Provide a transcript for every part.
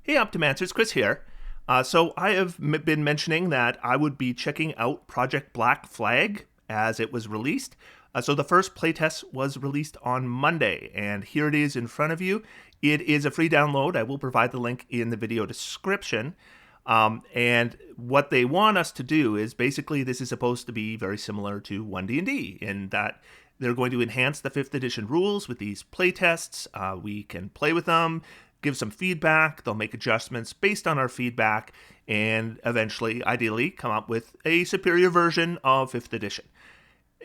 Hey Optimancers, Chris here. So I have been mentioning that I would be checking out Project Black Flag as it was released. So the first playtest was released on Monday, and here it is in front of you. It is a free download. I will provide the link in the video description. And what they want us to do is basically this is supposed to be very similar to 1D&D in that they're going to enhance the 5th edition rules with these playtests. We can play with them, give some feedback, they'll make adjustments based on our feedback, and eventually, ideally, come up with a superior version of 5th edition.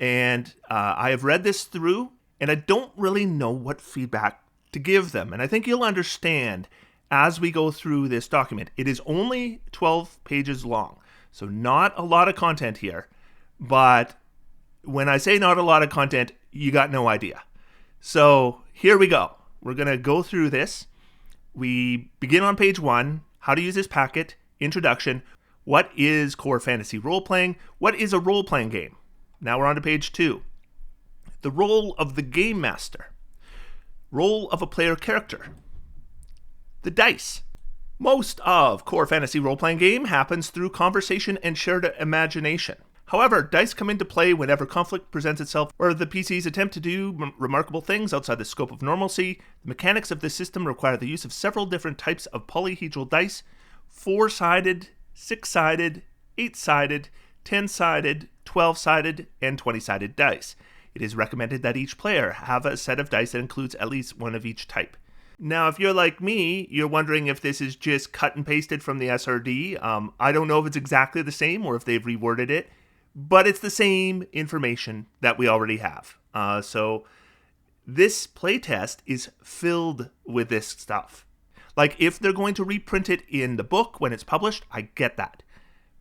And I have read this through, and I don't really know what feedback to give them. And I think you'll understand as we go through this document. It is only 12 pages long, so not a lot of content here. But when I say not a lot of content, you got no idea. So here we go. We're going to go through this. We begin on page 1, how to use this packet, introduction, what is core fantasy role-playing, what is a role-playing game. Now we're on to page 2, the role of the game master, role of a player character, the dice. Most of core fantasy role-playing game happens through conversation and shared imagination. However, dice come into play whenever conflict presents itself or the PCs attempt to do remarkable things outside the scope of normalcy. The mechanics of this system require the use of several different types of polyhedral dice: 4-sided, 6-sided, 8-sided, 10-sided, 12-sided, and 20-sided dice. It is recommended that each player have a set of dice that includes at least one of each type. Now, if you're like me, you're wondering if this is just cut and pasted from the SRD. I don't know if it's exactly the same or if they've reworded it, but it's the same information that we already have. So this playtest is filled with this stuff. Like, if they're going to reprint it in the book when it's published, I get that.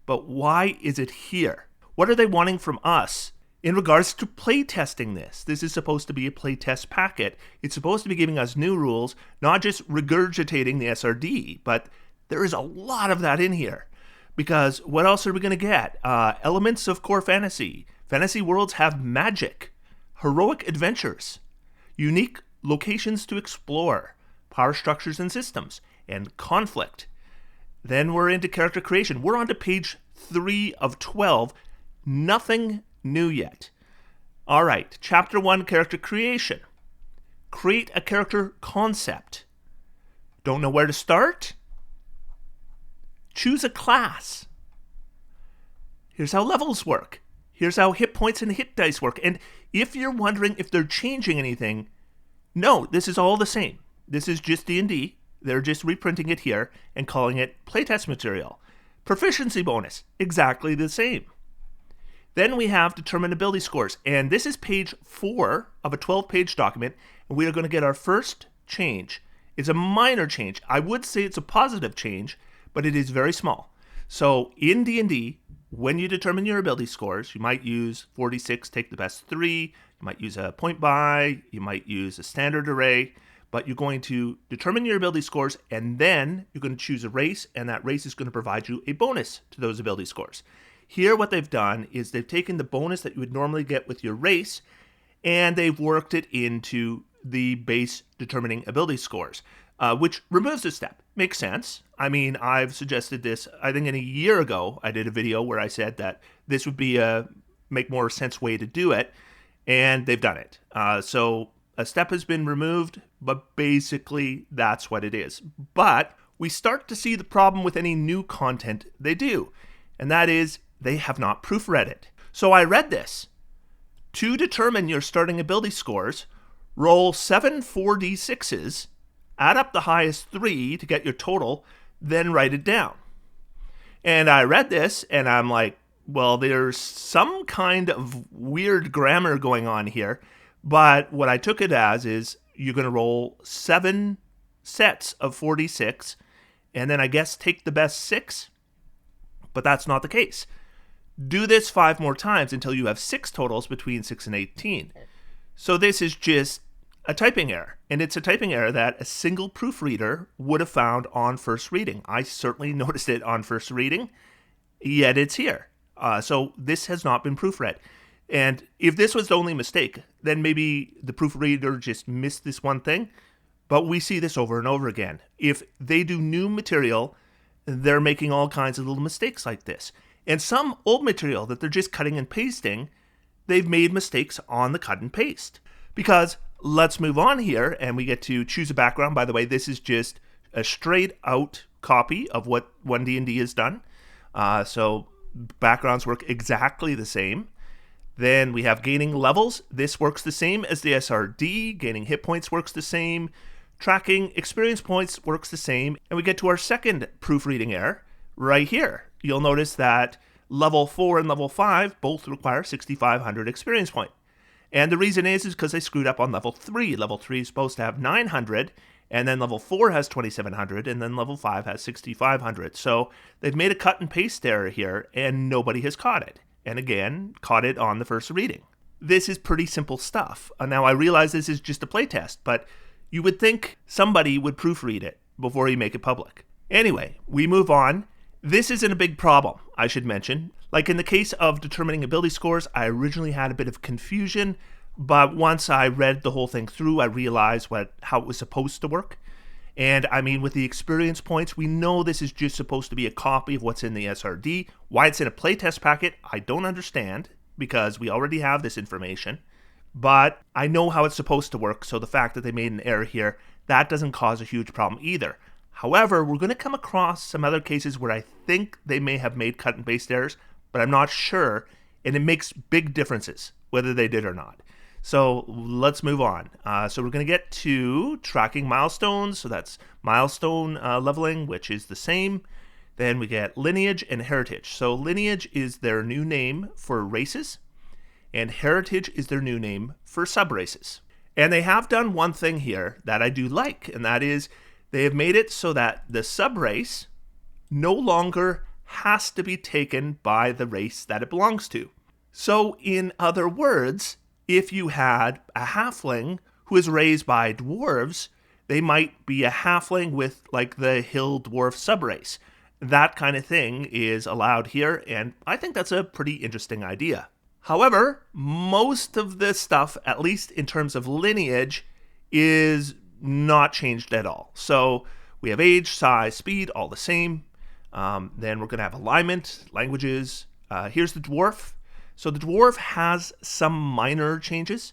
But why is it here? What are they wanting from us in regards to playtesting this? This is supposed to be a playtest packet. It's supposed to be giving us new rules, not just regurgitating the SRD, but there is a lot of that in here. Because what else are we going to get? Elements of core fantasy. Fantasy worlds have magic, heroic adventures, unique locations to explore, power structures and systems, and conflict. Then we're into character creation. We're on to page 3 of 12. Nothing new yet. All right, chapter 1, character creation. Create a character concept. Don't know where to start? Choose a class. Here's how levels work. Here's how hit points and hit dice work. And if you're wondering if they're changing anything, no, this is all the same. This is just D&D. They're just reprinting it here and calling it playtest material. Proficiency bonus, exactly the same. Then we have determine ability scores. And this is page 4 of a 12-page document. And we are going to get our first change. It's a minor change. I would say it's a positive change, but it is very small. So in D&D, when you determine your ability scores, you might use 46, take the best 3. You might use a point buy. You might use a standard array. But you're going to determine your ability scores, and then you're going to choose a race, and that race is going to provide you a bonus to those ability scores. Here, what they've done is they've taken the bonus that you would normally get with your race, and they've worked it into the base determining ability scores, which removes a step. Makes sense. I mean, I've suggested this, I think a year ago, I did a video where I said that this would be a make more sense way to do it, and they've done it. So a step has been removed, but basically that's what it is. But we start to see the problem with any new content they do, and that is they have not proofread it. So I read this. To determine your starting ability scores, roll 7 4d6s, add up the highest 3 to get your total, then write it down. And I read this, and I'm like, well, there's some kind of weird grammar going on here. But what I took it as is you're going to roll 7 sets of 4d6, and then I guess take the best 6. But that's not the case. Do this 5 more times until you have 6 totals between 6 and 18. So this is just a typing error. And it's a typing error that a single proofreader would have found on first reading. I certainly noticed it on first reading, yet it's here. So this has not been proofread. And if this was the only mistake, then maybe the proofreader just missed this one thing. But we see this over and over again. If they do new material, they're making all kinds of little mistakes like this. And some old material that they're just cutting and pasting, they've made mistakes on the cut and paste. Because let's move on here and we get to choose a background. By the way, this is just a straight out copy of what 1D&D has done. So backgrounds work exactly the same. Then we have gaining levels. This works the same as the SRD. Gaining hit points works the same. Tracking experience points works the same. And we get to our second proofreading error right here. You'll notice that level 4 and level 5 both require 6,500 experience point. And the reason is because they screwed up on level 3. Level 3 is supposed to have 900, and then level 4 has 2,700, and then level 5 has 6,500. So they've made a cut and paste error here, and nobody has caught it. And again, caught it on the first reading. This is pretty simple stuff. Now, I realize this is just a playtest, but you would think somebody would proofread it before you make it public. Anyway, we move on. This isn't a big problem, I should mention. Like in the case of determining ability scores, I originally had a bit of confusion, but once I read the whole thing through, I realized how it was supposed to work. And I mean, with the experience points, we know this is just supposed to be a copy of what's in the SRD. Why it's in a playtest packet, I don't understand, because we already have this information. But I know how it's supposed to work, so the fact that they made an error here, that doesn't cause a huge problem either. However, we're going to come across some other cases where I think they may have made cut and paste errors, but I'm not sure, and it makes big differences whether they did or not. So let's move on. So we're going to get to tracking milestones. So that's milestone leveling, which is the same. Then we get lineage and heritage. So lineage is their new name for races, and heritage is their new name for subraces. And they have done one thing here that I do like, and that is they have made it so that the subrace no longer has to be taken by the race that it belongs to. So in other words, if you had a halfling who is raised by dwarves, they might be a halfling with like the hill dwarf subrace. That kind of thing is allowed here, and I think that's a pretty interesting idea. However, most of this stuff, at least in terms of lineage, is not changed at all. So we have age, size, speed, all the same. Then we're going to have alignment, languages. Here's the dwarf. So the dwarf has some minor changes.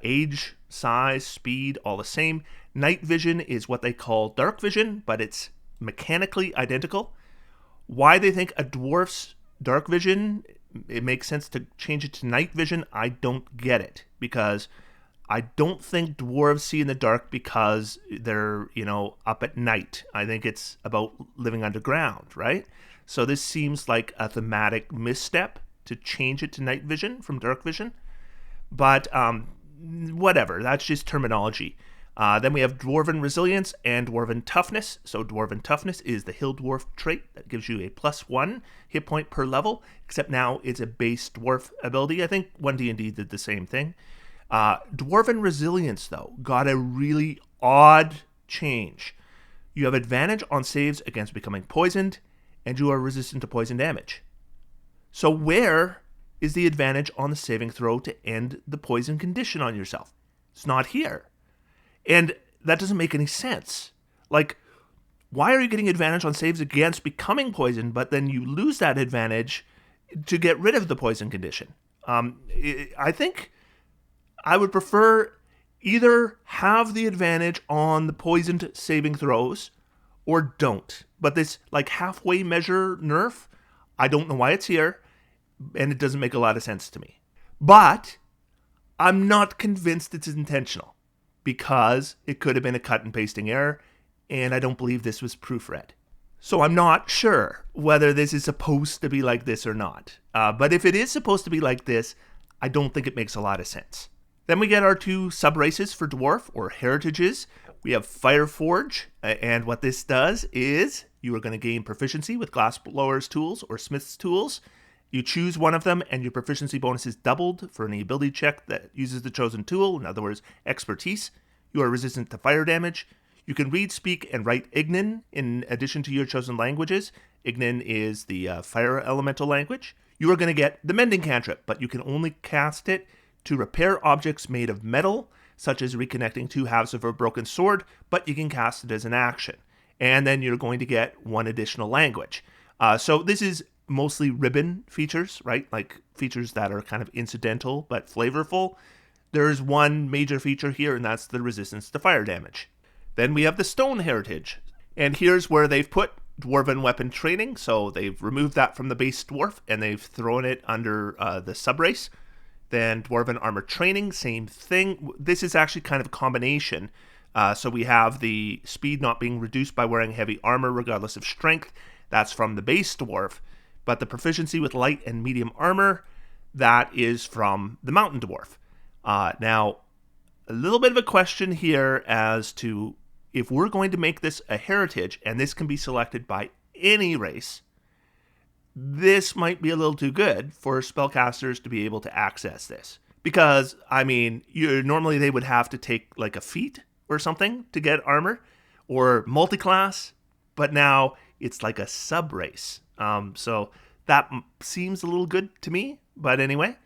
Age, size, speed, all the same. Night vision is what they call dark vision, but it's mechanically identical. Why they think a dwarf's dark vision, it makes sense to change it to night vision, I don't get it. Because I don't think dwarves see in the dark because they're, up at night. I think it's about living underground, right? So this seems like a thematic misstep to change it to night vision from dark vision. But whatever, that's just terminology. Then we have Dwarven Resilience and Dwarven Toughness. So Dwarven Toughness is the Hill Dwarf trait that gives you a +1 hit point per level, except now it's a base dwarf ability. I think 1D&D did the same thing. Dwarven Resilience, though, got a really odd change. You have advantage on saves against becoming poisoned, and you are resistant to poison damage. So where is the advantage on the saving throw to end the poison condition on yourself? It's not here. And that doesn't make any sense. Like, why are you getting advantage on saves against becoming poisoned, but then you lose that advantage to get rid of the poison condition? I think I would prefer either have the advantage on the poisoned saving throws or don't. But this like halfway measure nerf, I don't know why it's here, and it doesn't make a lot of sense to me. But I'm not convinced it's intentional, because it could have been a cut and pasting error, and I don't believe this was proofread. So I'm not sure whether this is supposed to be like this or not. But if it is supposed to be like this, I don't think it makes a lot of sense. Then we get our two sub-races for dwarf, or heritages. We have Fireforge, and what this does is you are going to gain proficiency with glassblower's tools or smith's tools. You choose one of them, and your proficiency bonus is doubled for any ability check that uses the chosen tool, in other words, expertise. You are resistant to fire damage. You can read, speak, and write Ignan in addition to your chosen languages. Ignan is the fire elemental language. You are going to get the mending cantrip, but you can only cast it to repair objects made of metal. such as reconnecting two halves of a broken sword, but you can cast it as an action. And then you're going to get one additional language. So this is mostly ribbon features, right? Like features that are kind of incidental but flavorful. There's one major feature here, and that's the resistance to fire damage. Then we have the stone heritage. And here's where they've put dwarven weapon training. So they've removed that from the base dwarf, and they've thrown it under the subrace. Then dwarven armor training, same thing. This is actually kind of a combination. So we have the speed not being reduced by wearing heavy armor regardless of strength. That's from the base dwarf. But the proficiency with light and medium armor, that is from the mountain dwarf. Now, a little bit of a question here as to if we're going to make this a heritage, and this can be selected by any race, this might be a little too good for spellcasters to be able to access this. Because, I mean, normally they would have to take like a feat or something to get armor, or multiclass, but now it's like a sub-race. So that seems a little good to me, but anyway.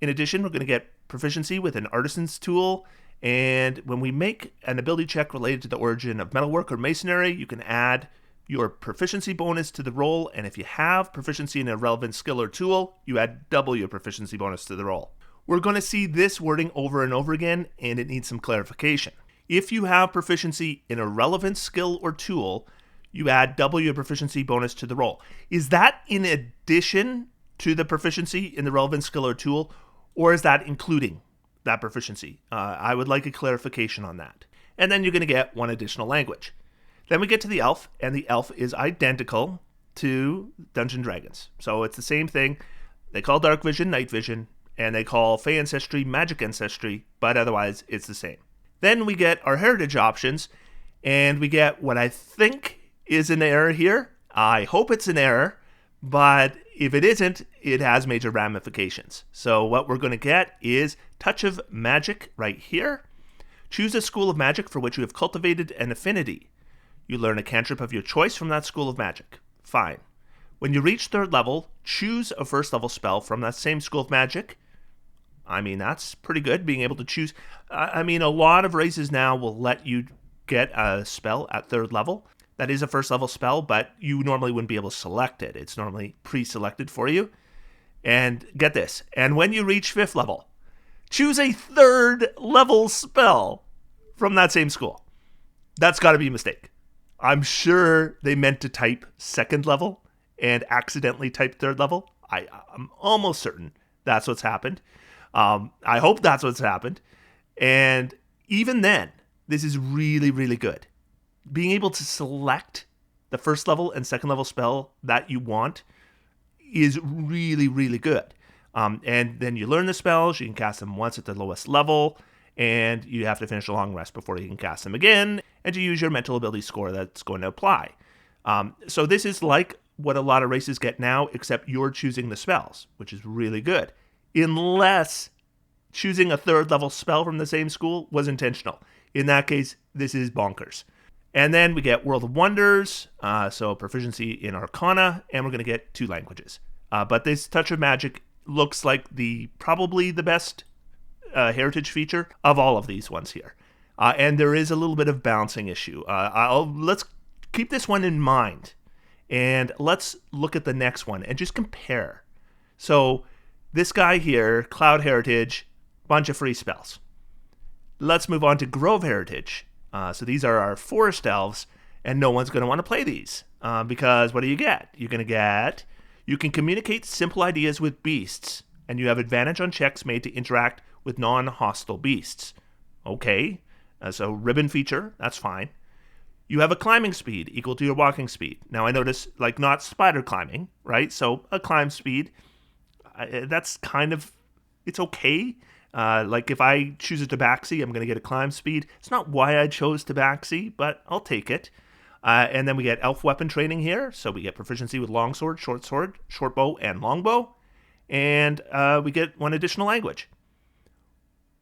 In addition, we're going to get proficiency with an artisan's tool, and when we make an ability check related to the origin of metalwork or masonry, you can add your proficiency bonus to the roll, and if you have proficiency in a relevant skill or tool, you add double your proficiency bonus to the roll. We're going to see this wording over and over again, and it needs some clarification. If you have proficiency in a relevant skill or tool, you add double your proficiency bonus to the roll. Is that in addition to the proficiency in the relevant skill or tool, or is that including that proficiency? I would like a clarification on that. And then you're going to get one additional language. Then we get to the elf, and the elf is identical to Dungeons & Dragons. So it's the same thing. They call dark vision night vision, and they call fey ancestry magic ancestry, but otherwise it's the same. Then we get our heritage options, and we get what I think is an error here. I hope it's an error, but if it isn't, it has major ramifications. So what we're going to get is Touch of Magic right here. Choose a school of magic for which you have cultivated an affinity. You learn a cantrip of your choice from that school of magic. Fine. When you reach 3rd level, choose a 1st level spell from that same school of magic. I mean, that's pretty good, being able to choose. I mean, a lot of races now will let you get a spell at 3rd level. That is a 1st level spell, but you normally wouldn't be able to select it. It's normally pre-selected for you. And get this, and when you reach 5th level, choose a 3rd level spell from that same school. That's got to be a mistake. I'm sure they meant to type 2nd level and accidentally type 3rd level. I'm almost certain that's what's happened. I hope that's what's happened. And even then, this is really, really good. Being able to select the 1st level and 2nd level spell that you want is really, really good. And then you learn the spells. You can cast them once at the lowest level, and you have to finish a long rest before you can cast them again, and you use your mental ability score that's going to apply. So this is like what a lot of races get now, except you're choosing the spells, which is really good. Unless choosing a 3rd level spell from the same school was intentional. In that case, this is bonkers. And then we get World of Wonders, so proficiency in Arcana, and we're going to get 2 languages. But this Touch of Magic looks like probably the best heritage feature of all of these ones here. And there is a little bit of balancing issue. Let's keep this one in mind, and let's look at the next one and just compare. So this guy here, Cloud Heritage, bunch of free spells. Let's move on to Grove Heritage. So these are our forest elves, and no one's going to want to play these because what do you get? You're going to get, you can communicate simple ideas with beasts, and you have advantage on checks made to interact with non-hostile beasts. Okay, so ribbon feature, that's fine. You have a climbing speed equal to your walking speed. Now I notice, like, not spider climbing, right? So a climb speed, that's kind of, it's okay. Like if I choose a tabaxi, I'm going to get a climb speed. It's not why I chose tabaxi, but I'll take it. And then we get elf weapon training here. So we get proficiency with longsword, short bow, and longbow. And we get one additional language.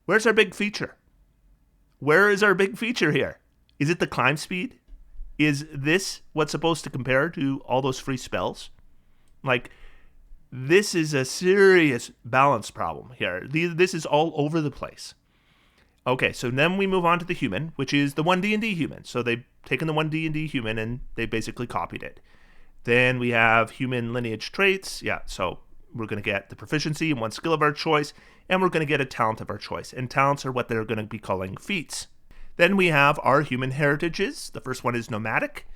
Where's our big feature? Where is our big feature here? Is it the climb speed? Is this what's supposed to compare to all those free spells? Like, this is a serious balance problem here. This is all over the place. Okay, so then we move on to the human, which is the 1D&D human. So they've taken the 1D&D human and they basically copied it. Then we have human lineage traits. Yeah, so we're going to get the proficiency in one skill of our choice, and we're going to get a talent of our choice. And talents are what they're going to be calling feats. Then we have our human heritages. The first one is nomadic.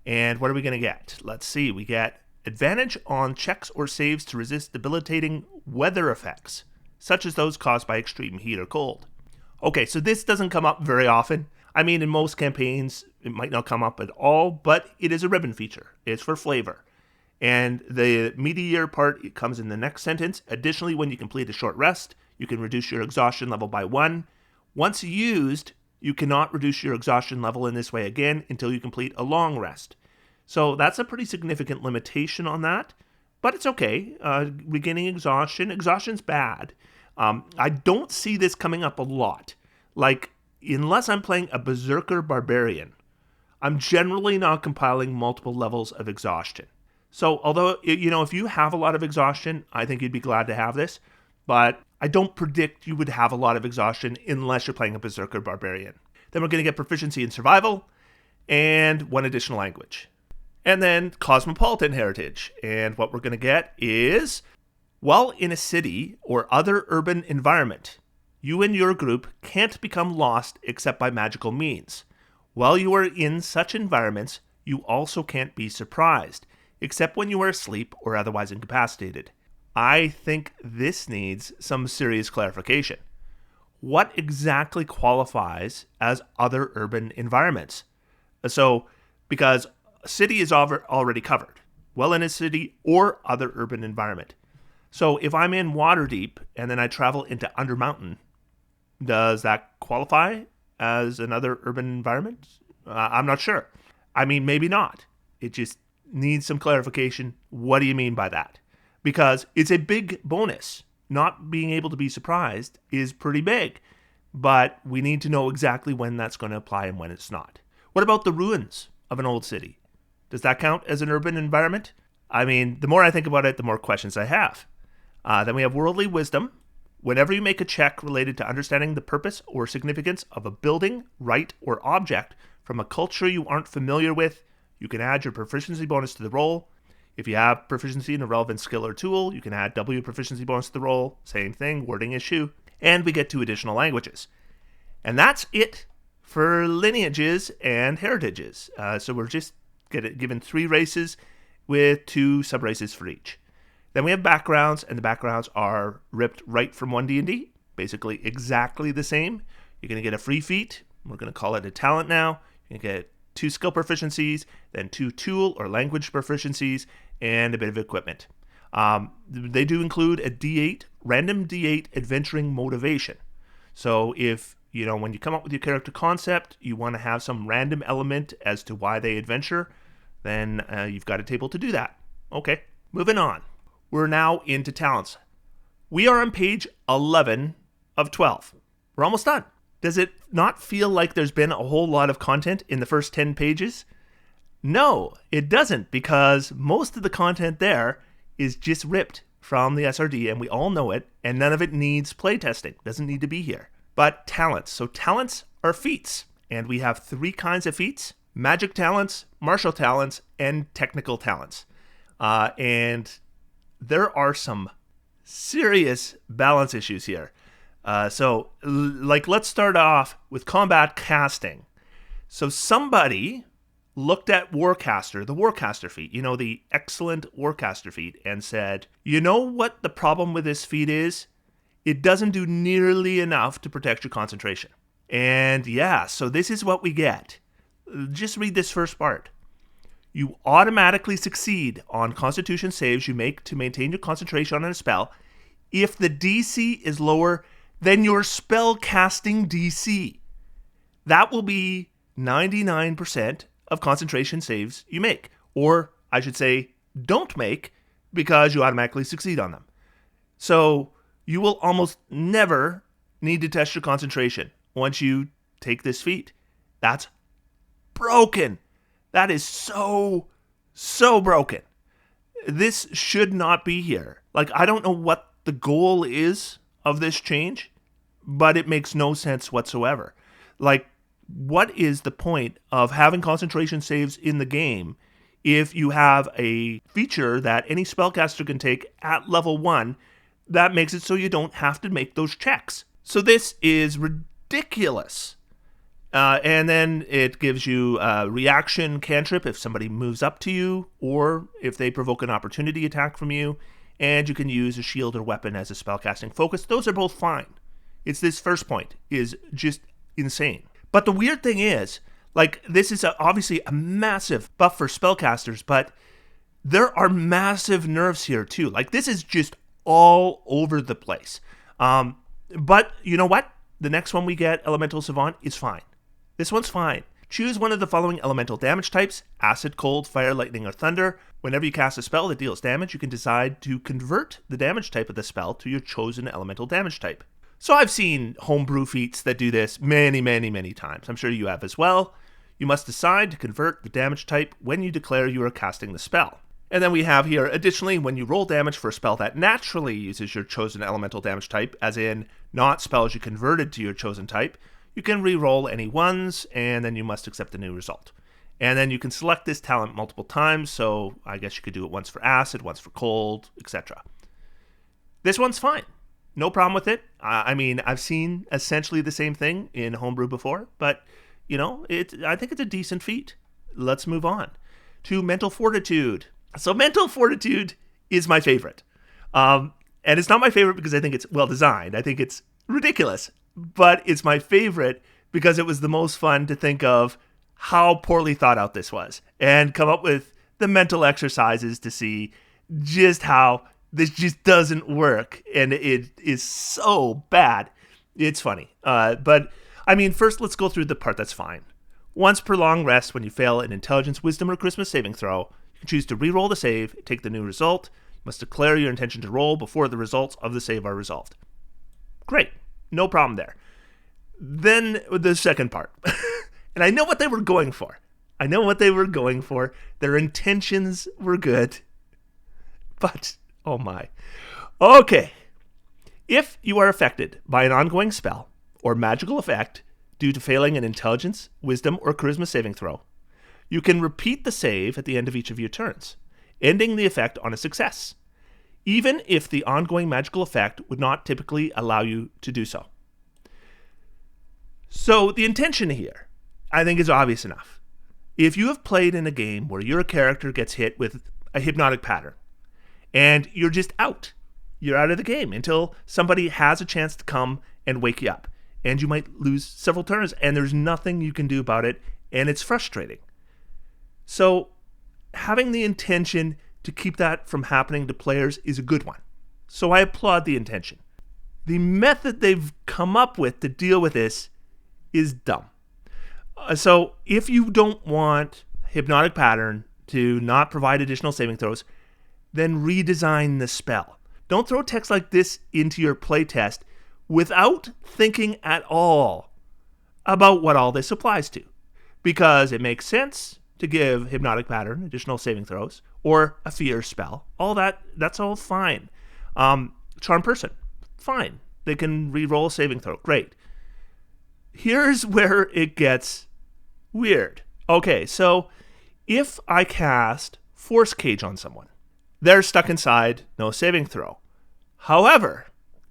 And what are we going to get? Let's see. We get advantage on checks or saves to resist debilitating weather effects, such as those caused by extreme heat or cold. Okay, so this doesn't come up very often. I mean, in most campaigns, it might not come up at all, but it is a ribbon feature. It's for flavor. And the meatier part, it comes in the next sentence. Additionally, when you complete a short rest, you can reduce your exhaustion level by 1. Once used, you cannot reduce your exhaustion level in this way again until you complete a long rest. So that's a pretty significant limitation on that, but it's okay. Regaining exhaustion. Exhaustion's bad. I don't see this coming up a lot. Like, unless I'm playing a Berserker Barbarian, I'm generally not compiling multiple levels of exhaustion. So, although, if you have a lot of exhaustion, I think you'd be glad to have this, but I don't predict you would have a lot of exhaustion unless you're playing a Berserker Barbarian. Then we're going to get proficiency in survival and one additional language. And then cosmopolitan heritage. And what we're going to get is, while in a city or other urban environment, you and your group can't become lost except by magical means. While you are in such environments, you also can't be surprised, except when you are asleep or otherwise incapacitated. I think this needs some serious clarification. What exactly qualifies as other urban environments? Because a city is already covered. Well in a city or other urban environment. So if I'm in Waterdeep and then I travel into Undermountain, does that qualify as another urban environment? I'm not sure. I mean, maybe not. It just needs some clarification. What do you mean by that? Because it's a big bonus. Not being able to be surprised is pretty big. But we need to know exactly when that's going to apply and when it's not. What about the ruins of an old city? Does that count as an urban environment? I mean, the more I think about it, the more questions I have. Then we have worldly wisdom. Whenever you make a check related to understanding the purpose or significance of a building, rite, or object from a culture you aren't familiar with, you can add your proficiency bonus to the roll. If you have proficiency in a relevant skill or tool, you can add double your proficiency bonus to the roll. Same thing, wording issue. And we get 2 additional languages. And that's it for lineages and heritages. So we're just given 3 races with 2 sub-races for each. Then we have backgrounds, and the backgrounds are ripped right from 1D&D, basically exactly the same. You're going to get a free feat. We're going to call it a talent now. You're going to get 2 skill proficiencies, then 2 tool or language proficiencies, and a bit of equipment. They do include a D8, random D8 adventuring motivation. So if, when you come up with your character concept, you want to have some random element as to why they adventure, then you've got a table to do that. Okay, moving on. We're now into talents. We are on page 11 of 12. We're almost done. Does it not feel like there's been a whole lot of content in the first 10 pages? No, it doesn't, because most of the content there is just ripped from the SRD, and we all know it, and none of it needs playtesting. Doesn't need to be here. But talents. So talents are feats, and we have 3 kinds of feats: magic talents, martial talents, and technical talents. And there are some serious balance issues here. Let's start off with combat casting. So somebody looked at Warcaster, the Warcaster feat, the excellent Warcaster feat, and said, you know what the problem with this feat is? It doesn't do nearly enough to protect your concentration. And yeah, so this is what we get. Just read this first part. You automatically succeed on Constitution saves you make to maintain your concentration on a spell if the DC is lower than your spell casting DC. That will be 99% of concentration saves you make. Or, I should say, don't make, because you automatically succeed on them. So, you will almost never need to test your concentration once you take this feat. That's broken. That is so broken. This should not be here. I don't know what the goal is of this change. but it makes no sense whatsoever. Like, what is the point of having concentration saves in the game if you have a feature that any spellcaster can take at level 1 that makes it so you don't have to make those checks? So this is ridiculous. And then it gives you a reaction cantrip if somebody moves up to you or if they provoke an opportunity attack from you. And you can use a shield or weapon as a spellcasting focus. Those are both fine. It's this first point is just insane. But the weird thing is, like, this is obviously a massive buff for spellcasters, but there are massive nerfs here too. Like, this is just all over the place. But you know what? The next one we get, Elemental Savant, is fine. This one's fine. Choose one of the following elemental damage types: acid, cold, fire, lightning, or thunder. Whenever you cast a spell that deals damage, you can decide to convert the damage type of the spell to your chosen elemental damage type. So I've seen homebrew feats that do this many, many, many times. I'm sure you have as well. You must decide to convert the damage type when you declare you are casting the spell. And then we have here, additionally, when you roll damage for a spell that naturally uses your chosen elemental damage type, as in not spells you converted to your chosen type, you can re-roll any ones, and then you must accept the new result. And then you can select this talent multiple times, so I guess you could do it once for acid, once for cold, etc. This one's fine. No problem with it. I mean, I've seen essentially the same thing in homebrew before, but, you know, I think it's a decent feat. Let's move on to Mental Fortitude. So Mental Fortitude is my favorite. And it's not my favorite because I think it's well designed. I think it's ridiculous. But it's my favorite because it was the most fun to think of how poorly thought out this was and come up with the mental exercises to see just how this just doesn't work. And it is so bad. It's funny. But I mean, first let's go through the part that's fine. Once per long rest, when you fail an intelligence, wisdom, or charisma saving throw, you can choose to re-roll the save, take the new result. You must declare your intention to roll before the results of the save are resolved. Great. No problem there. Then the second part. And I know what they were going for. Their intentions were good. But, oh my. Okay. If you are affected by an ongoing spell or magical effect due to failing an intelligence, wisdom, or charisma saving throw, you can repeat the save at the end of each of your turns, ending the effect on a success, even if the ongoing magical effect would not typically allow you to do so. So the intention here, I think, is obvious enough. If you have played in a game where your character gets hit with a hypnotic pattern, and you're just out, you're out of the game until somebody has a chance to come and wake you up, and you might lose several turns, and there's nothing you can do about it, and it's frustrating. So having the intention to keep that from happening to players is a good one. So I applaud the intention. The method they've come up with to deal with this is dumb. So if you don't want hypnotic pattern to not provide additional saving throws, then redesign the spell. Don't throw text like this into your playtest without thinking at all about what all this applies to. Because it makes sense to give hypnotic pattern additional saving throws, or a fear spell. All that's all fine. Charm person, fine. They can re-roll a saving throw. Great. Here's where it gets weird. Okay, so if I cast Force Cage on someone, they're stuck inside, no saving throw. However,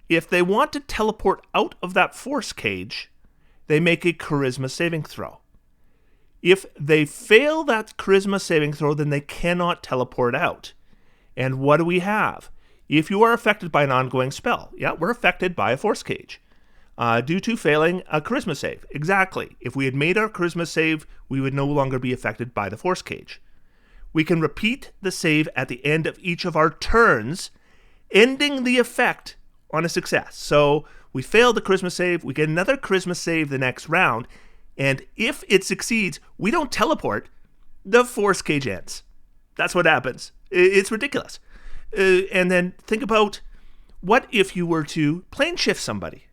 if they want to teleport out of that Force Cage, they make a charisma saving throw. If they fail that charisma saving throw, then they cannot teleport out. And what do we have? If you are affected by an ongoing spell, yeah, we're affected by a Force Cage due to failing a charisma save. Exactly. If we had made our charisma save, we would no longer be affected by the Force Cage. We can repeat the save at the end of each of our turns, ending the effect on a success. So we failed the charisma save, we get another charisma save the next round, and if it succeeds, we don't teleport, the Force Cage ends. That's what happens. It's ridiculous. And then think about, what if you were to plane shift somebody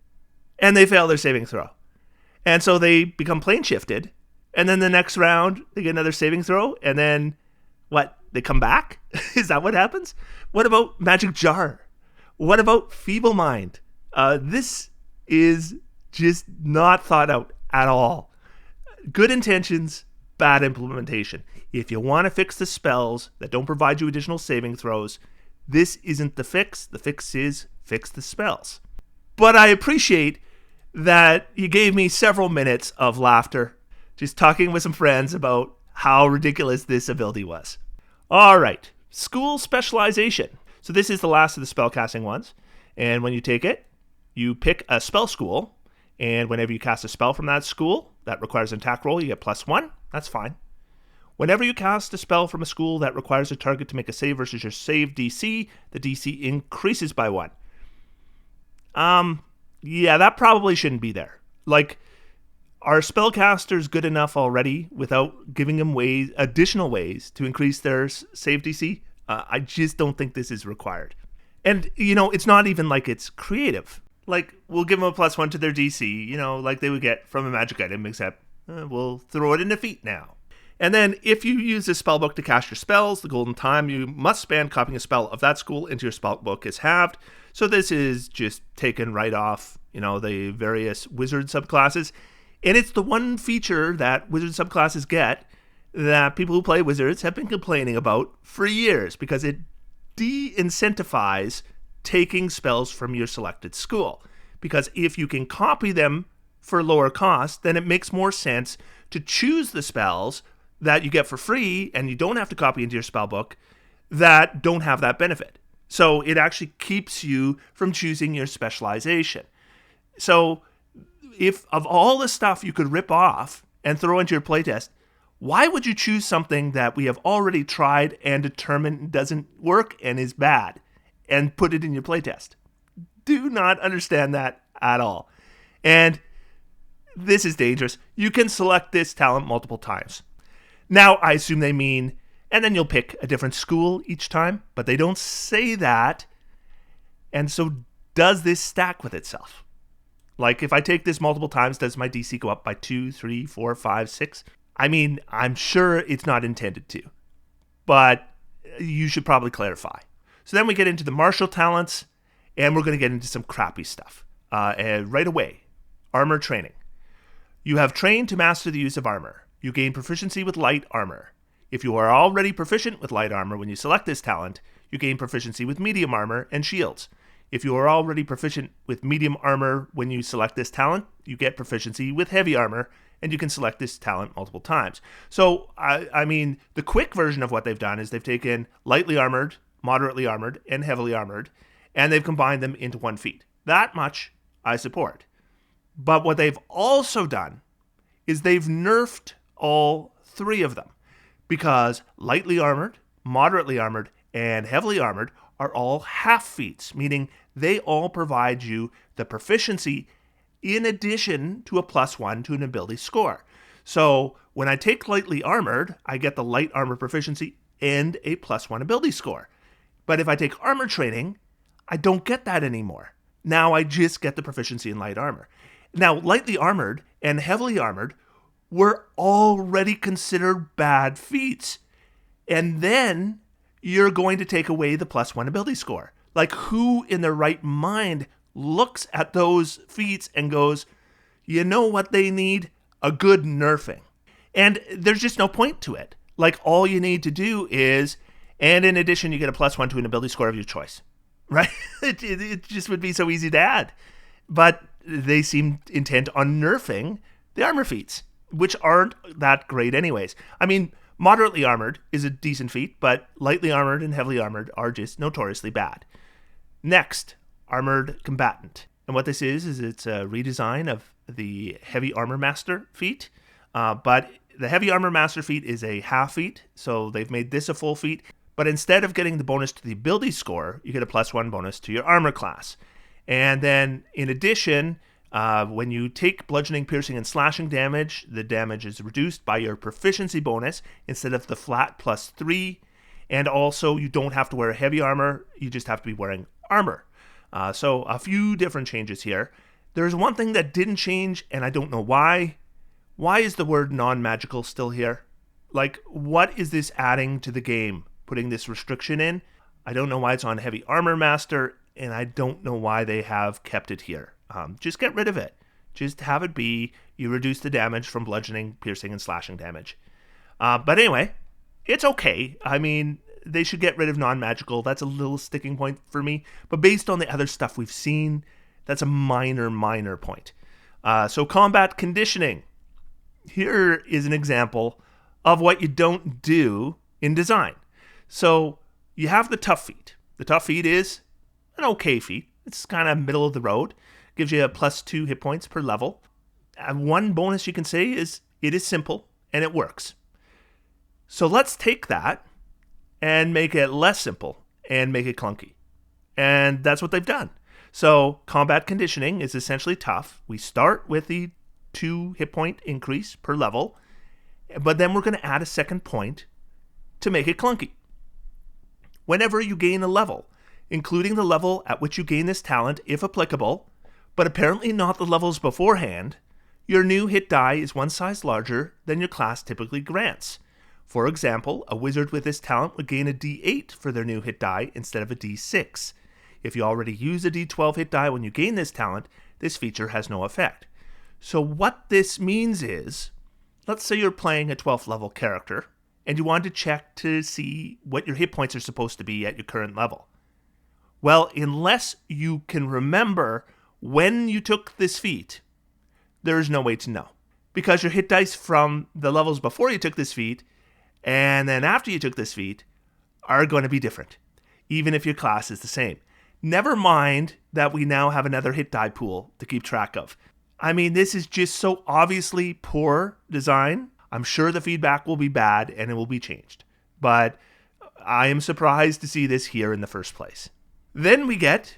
and they fail their saving throw? And so they become plane shifted, and then the next round they get another saving throw, and then what? They come back? Is that what happens? What about Magic Jar? What about Feeble Mind? This is just not thought out at all. Good intentions, bad implementation. If you want to fix the spells that don't provide you additional saving throws, this isn't the fix. The fix is fix the spells. But I appreciate that you gave me several minutes of laughter just talking with some friends about how ridiculous this ability was. All right, school specialization. So this is the last of the spellcasting ones. And when you take it, you pick a spell school. And whenever you cast a spell from that school that requires an attack roll, you get +1. That's fine. Whenever you cast a spell from a school that requires a target to make a save versus your save DC, the DC increases by 1. Yeah, that probably shouldn't be there. Like, are spellcasters good enough already without giving them additional ways to increase their save DC? I just don't think this is required. And, it's not even like it's creative. Like, we'll give them a +1 to their DC, like they would get from a magic item, except we'll throw it in a feat now. And then if you use this spellbook to cast your spells, the golden time you must spend copying a spell of that school into your spellbook is halved. So this is just taken right off, the various wizard subclasses. And it's the one feature that wizard subclasses get that people who play wizards have been complaining about for years, because it de-incentivizes taking spells from your selected school. Because if you can copy them for lower cost, then it makes more sense to choose the spells that you get for free and you don't have to copy into your spellbook that don't have that benefit. So it actually keeps you from choosing your specialization. So if of all the stuff you could rip off and throw into your playtest, why would you choose something that we have already tried and determined doesn't work and is bad and put it in your playtest? Do not understand that at all. And this is dangerous. You can select this talent multiple times. Now, I assume they mean, and then you'll pick a different school each time, but they don't say that. And so does this stack with itself? Like, if I take this multiple times, does my DC go up by 2, 3, 4, 5, 6? I mean, I'm sure it's not intended to, but you should probably clarify. So then we get into the martial talents, and we're going to get into some crappy stuff. Right away, armor training. You have trained to master the use of armor. You gain proficiency with light armor. If you are already proficient with light armor when you select this talent, you gain proficiency with medium armor and shields. If you are already proficient with medium armor when you select this talent, you get proficiency with heavy armor, and you can select this talent multiple times. So, I mean, the quick version of what they've done is they've taken lightly armored, moderately armored, and heavily armored, and they've combined them into one feat. That much I support. But what they've also done is they've nerfed all three of them, because lightly armored, moderately armored, and heavily armored are all half feats, meaning they all provide you the proficiency in addition to a +1 to an ability score. So when I take lightly armored, I get the light armor proficiency and a +1 ability score. But if I take armor training, I don't get that anymore. Now I just get the proficiency in light armor. Now, lightly armored and heavily armored were already considered bad feats. And then you're going to take away the +1 ability score. Like, who in their right mind looks at those feats and goes, you know what they need? A good nerfing. And there's just no point to it. Like, all you need to do is, and in addition, you get a +1 to an ability score of your choice. Right? It just would be so easy to add. But they seem intent on nerfing the armor feats, which aren't that great anyways. I mean, moderately armored is a decent feat, but lightly armored and heavily armored are just notoriously bad. Next, armored combatant. And what this is it's a redesign of the heavy armor master feat. But the heavy armor master feat is a half feat, so they've made this a full feat. But instead of getting the bonus to the ability score, you get a +1 bonus to your armor class. And then, in addition, when you take bludgeoning, piercing, and slashing damage, the damage is reduced by your proficiency bonus instead of the flat +3. And also, you don't have to wear heavy armor, you just have to be wearing armor. So, a few different changes here. There's one thing that didn't change, and I don't know why. Why is the word non-magical still here? Like, what is this adding to the game? Putting this restriction in? I don't know why it's on heavy armor master, and I don't know why they have kept it here. Just get rid of it. Just have it be you reduce the damage from bludgeoning, piercing, and slashing damage. But anyway, it's okay. I mean, they should get rid of non-magical. That's a little sticking point for me. But based on the other stuff we've seen, that's a minor point. So combat conditioning. Here is an example of what you don't do in design. So you have the tough feat. The tough feat is an okay feat. It's kind of middle of the road. Gives you a +2 hit points per level. One bonus you can say is it is simple and it works. So let's take that and make it less simple and make it clunky. And that's what they've done. So combat conditioning is essentially tough. We start with the 2 hit point increase per level, but then we're going to add a second point to make it clunky. Whenever you gain a level, including the level at which you gain this talent, if applicable, but apparently not the levels beforehand, your new hit die is one size larger than your class typically grants. For example, a wizard with this talent would gain a D8 for their new hit die instead of a D6. If you already use a D12 hit die when you gain this talent, this feature has no effect. So what this means is, let's say you're playing a 12th level character, and you want to check to see what your hit points are supposed to be at your current level. Well, unless you can remember when you took this feat, there is no way to know. Because your hit dice from the levels before you took this feat, and then after you took this feat, are going to be different, even if your class is the same. Never mind that we now have another hit die pool to keep track of. I mean, this is just so obviously poor design. I'm sure the feedback will be bad and it will be changed. But I am surprised to see this here in the first place. Then we get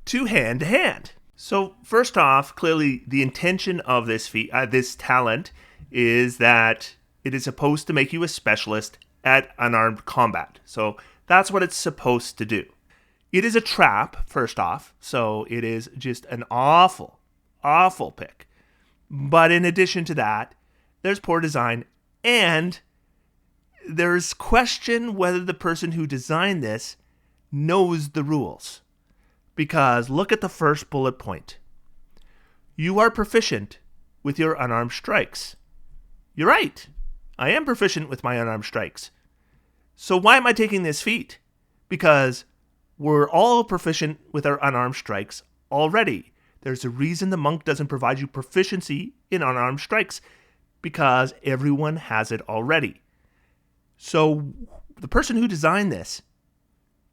to hand-to-hand. So first off, clearly the intention of this this talent is that it is supposed to make you a specialist at unarmed combat. So that's what it's supposed to do. It is a trap, first off, so it is just an awful pick. But in addition to that, there's poor design, and there's question whether the person who designed this knows the rules. Because look at the first bullet point. You are proficient with your unarmed strikes. You're right. I am proficient with my unarmed strikes. So why am I taking this feat? Because we're all proficient with our unarmed strikes already. There's a reason the monk doesn't provide you proficiency in unarmed strikes, because everyone has it already. So the person who designed this,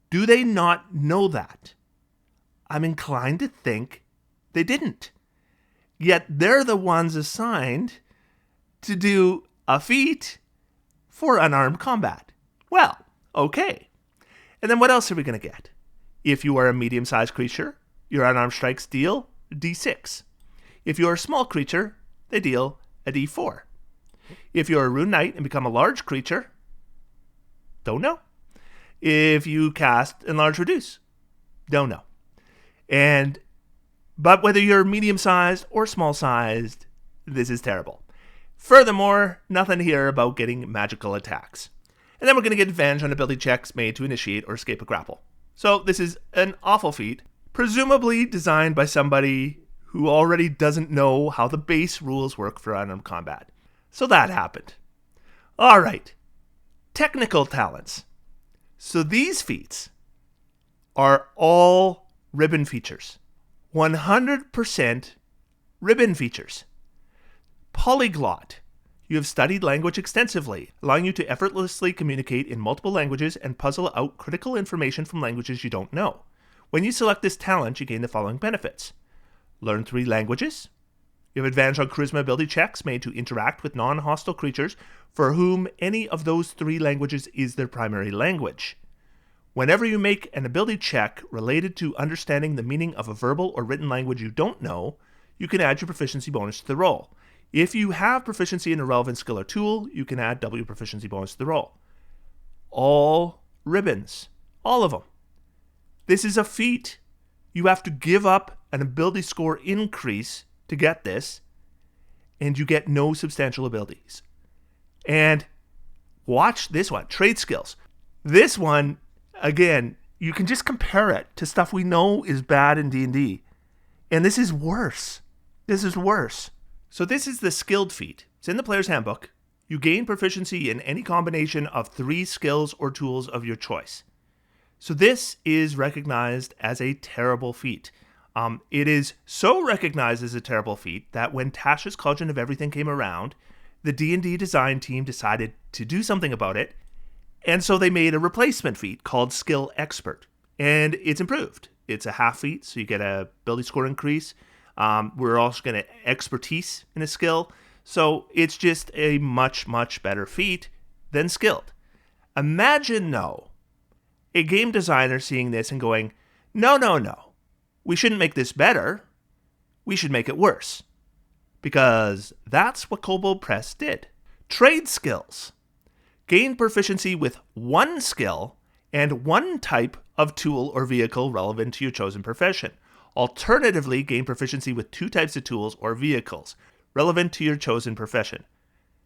do they not know that? I'm inclined to think they didn't. Yet they're the ones assigned to do a feat for unarmed combat. Well, okay. And then what else are we going to get? If you are a medium-sized creature, your unarmed strikes deal D6. If you're a small creature, they deal a D4. If you're a rune knight and become a large creature, don't know. If you cast enlarge reduce, don't know. But whether you're medium-sized or small-sized, this is terrible. Furthermore, nothing here about getting magical attacks. And then we're going to get advantage on ability checks made to initiate or escape a grapple. So this is an awful feat, presumably designed by somebody who already doesn't know how the base rules work for unarmed combat. So that happened. All right. Technical talents. So these feats are all ribbon features. 100% ribbon features. Polyglot. You have studied language extensively, allowing you to effortlessly communicate in multiple languages and puzzle out critical information from languages you don't know. When you select this talent, you gain the following benefits. Learn 3 languages. You have advantage on charisma ability checks made to interact with non-hostile creatures for whom any of those 3 languages is their primary language. Whenever you make an ability check related to understanding the meaning of a verbal or written language you don't know, you can add your proficiency bonus to the roll. If you have proficiency in a relevant skill or tool, you can add double your proficiency bonus to the roll. All ribbons. All of them. This is a feat. You have to give up an ability score increase to get this, and you get no substantial abilities. And watch this one, trade skills. This one, again, you can just compare it to stuff we know is bad in D&D. And this is worse. This is worse. So this is the skilled feat. It's in the player's handbook. You gain proficiency in any combination of 3 skills or tools of your choice. So this is recognized as a terrible feat. It is so recognized as a terrible feat that when Tasha's Cauldron of Everything came around, the D&D design team decided to do something about it, and so they made a replacement feat called Skill Expert, and it's improved. It's a half feat, so you get a ability score increase. We're also going to expertise in a skill, so it's just a much, much better feat than skilled. Imagine, though, a game designer seeing this and going, no. We shouldn't make this better. We should make it worse. Because that's what Kobold Press did. Trade skills. Gain proficiency with 1 skill and 1 type of tool or vehicle relevant to your chosen profession. Alternatively, gain proficiency with 2 types of tools or vehicles relevant to your chosen profession.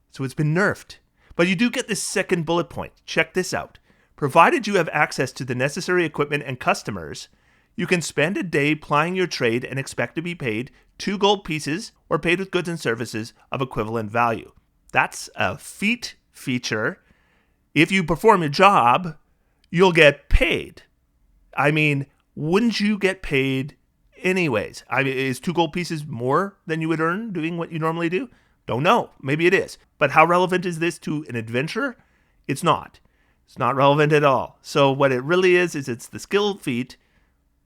So it's been nerfed. But you do get this second bullet point. Check this out. Provided you have access to the necessary equipment and customers, you can spend a day plying your trade and expect to be paid 2 gold pieces or paid with goods and services of equivalent value. That's a feat feature. If you perform your job, you'll get paid. I mean, wouldn't you get paid anyways? I mean, is 2 gold pieces more than you would earn doing what you normally do? Don't know. Maybe it is. But how relevant is this to an adventure? It's not. It's not relevant at all. So what it really is it's the skill feat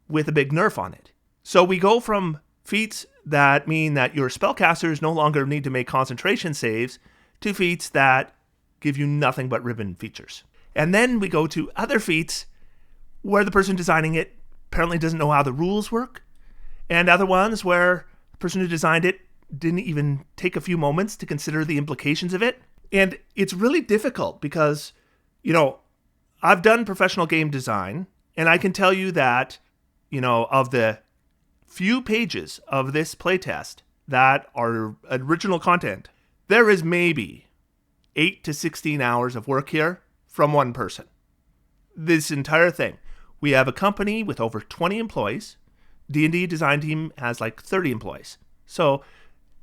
with a big nerf on it. So we go from feats that mean that your spellcasters no longer need to make concentration saves to feats that give you nothing but ribbon features. And then we go to other feats where the person designing it apparently doesn't know how the rules work, and other ones where the person who designed it didn't even take a few moments to consider the implications of it. And it's really difficult because, I've done professional game design, and I can tell you that, of the few pages of this playtest that are original content, there is maybe 8 to 16 hours of work here from one person. This entire thing. We have a company with over 20 employees. D&D design team has like 30 employees. So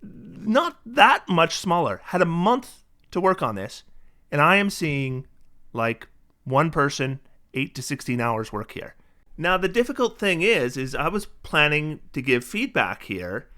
not that much smaller. Had a month to work on this, and I am seeing like one person, 8 to 16 hours work here. Now, the difficult thing is I was planning to give feedback here,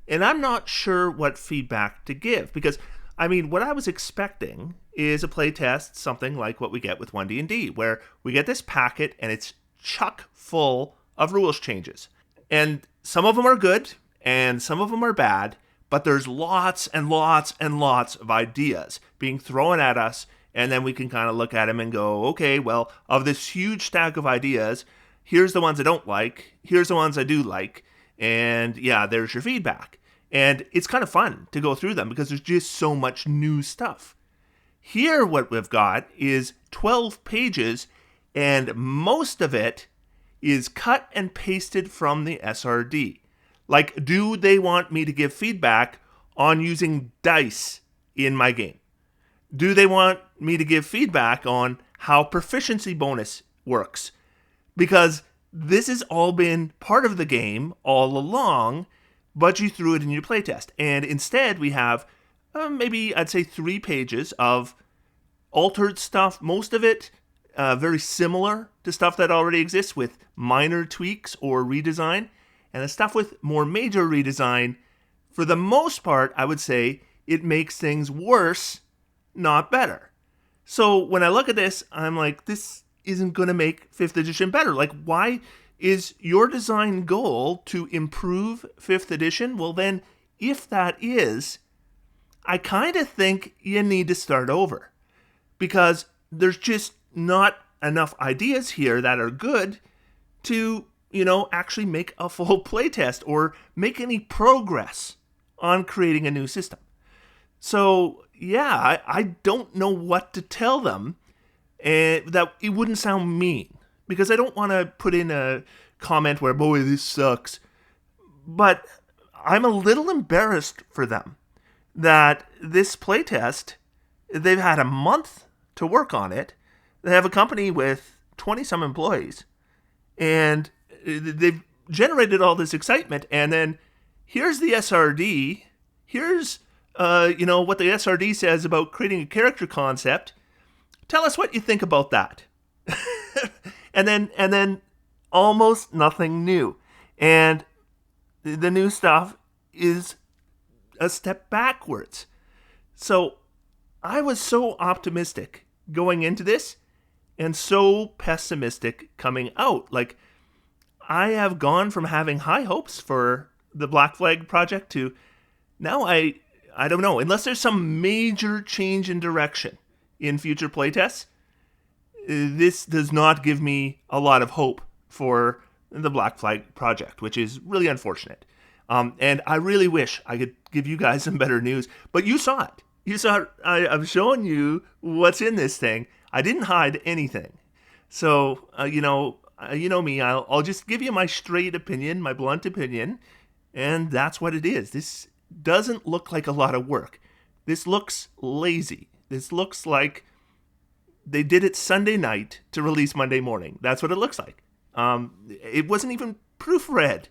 and I'm not sure what feedback to give, because, what I was expecting is a playtest, something like what we get with 1D&D, where we get this packet, and it's chock full of rules changes. And some of them are good, and some of them are bad, but there's lots and lots and lots of ideas being thrown at us, and then we can kind of look at them and go, okay, well, of this huge stack of ideas, here's the ones I don't like, here's the ones I do like, and yeah, there's your feedback. And it's kind of fun to go through them because there's just so much new stuff. Here, what we've got is 12 pages, and most of it is cut and pasted from the SRD. Like, do they want me to give feedback on using dice in my game? Do they want me to give feedback on how proficiency bonus works? Because this has all been part of the game all along, but you threw it in your playtest. And instead, we have maybe, I'd say, 3 pages of altered stuff. Most of it very similar to stuff that already exists with minor tweaks or redesign. And the stuff with more major redesign, for the most part, I would say it makes things worse, not better. So when I look at this, I'm like, this isn't going to make 5th edition better. Like, why is your design goal to improve 5th edition? Well, then, if that is, I kind of think you need to start over. Because there's just not enough ideas here that are good to, actually make a full playtest or make any progress on creating a new system. So, yeah, I don't know what to tell them. That it wouldn't sound mean, because I don't want to put in a comment where, boy, this sucks. But I'm a little embarrassed for them that this playtest, they've had a month to work on it. They have a company with 20-some employees, and they've generated all this excitement, and then here's the SRD. Here's what the SRD says about creating a character concept. Tell us what you think about that. and then almost nothing new. And the new stuff is a step backwards. So I was so optimistic going into this and so pessimistic coming out. Like, I have gone from having high hopes for the Black Flag project to now I don't know. Unless there's some major change in direction in future playtests, this does not give me a lot of hope for the Black Flag project, which is really unfortunate. And I really wish I could give you guys some better news, but you saw it. You saw it. I'm showing you what's in this thing. I didn't hide anything. So, you know me, I'll just give you my straight opinion, my blunt opinion, and that's what it is. This doesn't look like a lot of work. This looks lazy. This looks like they did it Sunday night to release Monday morning. That's what it looks like. It wasn't even proofread.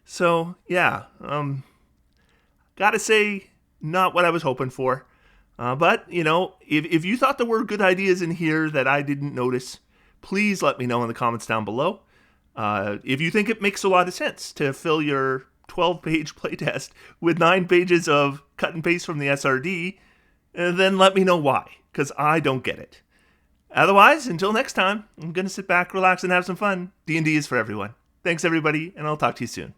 So, yeah, gotta say, not what I was hoping for. But, if you thought there were good ideas in here that I didn't notice, please let me know in the comments down below. If you think it makes a lot of sense to fill your 12-page playtest with 9 pages of cut and paste from the SRD, then let me know why, because I don't get it. Otherwise, until next time, I'm going to sit back, relax, and have some fun. D&D is for everyone. Thanks, everybody, and I'll talk to you soon.